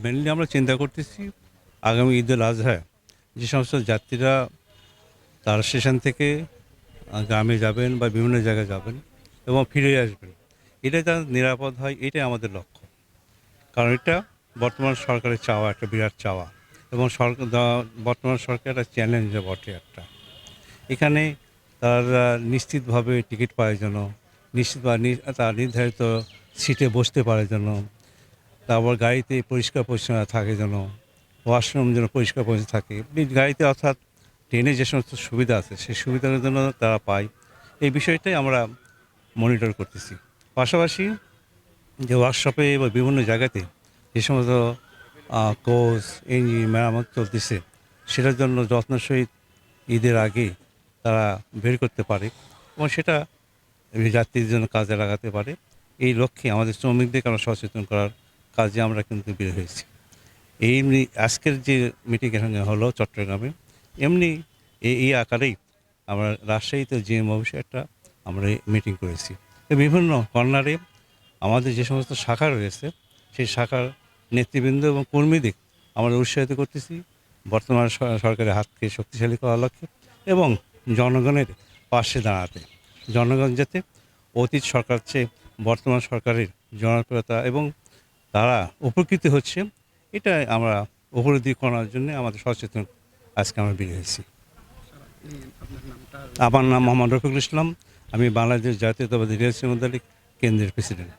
Mainly আমরা চিন্তা করতেছি আগামী ঈদুল আজহায় যে সমস্ত যাত্রীরা তার স্টেশন থেকে গ্রামে যাবেন বা বিভিন্ন জায়গায় যাবেন এবং ফিরে আসবেন, এটা যেন নিরাপদ হয়, এটাই আমাদের লক্ষ্য। কারণ এটা বর্তমান সরকারের চাওয়া, একটা বিরাট চাওয়া, এবং বর্তমান সরকারের একটা চ্যালেঞ্জ বটে একটা। এখানে তারা নিশ্চিতভাবে টিকিট পাওয়ার জন্য, নিশ্চিত বা তার নির্ধারিত সিটে বসতে পারার জন্য, তারপর গাড়িতে পরিষ্কার পরিচ্ছন্ন থাকে যেন, ওয়াশরুম যেন পরিষ্কার পরিচ্ছন্ন থাকে গাড়িতে, অর্থাৎ ট্রেনে যে সমস্ত সুবিধা আছে সেই সুবিধার জন্য তারা পায়। এই বিষয়টাই আমরা মনিটর করতেছি। পাশাপাশি যে ওয়ার্কশপে বা বিভিন্ন জায়গাতে যে সমস্ত কোচ ইঞ্জিন মেরামত চলতেছে, সেটার জন্য যত্নের সহিত ঈদের আগে তারা বের করতে পারে এবং সেটা যাত্রীদের জন্য কাজে লাগাতে পারে। এই লক্ষ্যে আমাদের শ্রমিকদেরকে আমরা সচেতন করার কাজে আমরা কিন্তু বের হয়েছি। এমনি আজকের যে মিটিং এখানে হলো চট্টগ্রামে, এমনি এই আকারেই আমরা রাজশাহীতে জিএম অফিসে একটা আমরা মিটিং করেছি। বিভিন্ন কর্নারে আমাদের যে সমস্ত শাখা রয়েছে সেই শাখার নেতৃবৃন্দ এবং কর্মীদের আমরা উৎসাহিত করতেছি বর্তমান সরকারের হাতকে শক্তিশালী করার লক্ষ্যে এবং জনগণের পাশে দাঁড়াতে। জনগণ যাতে অতীত সরকার চেয়ে বর্তমান সরকারের জনপ্রিয়তা এবং তারা উপকৃত হচ্ছে, এটা আমরা উপলব্ধি করার জন্য আমাদের সচেতন আজকে আমরা বের হয়েছি। আমার নাম মোহাম্মদ রফিকুল ইসলাম। আমি বাংলাদেশ জাতীয়তাবাদী রেল শ্রমিক দলের কেন্দ্রের প্রেসিডেন্ট।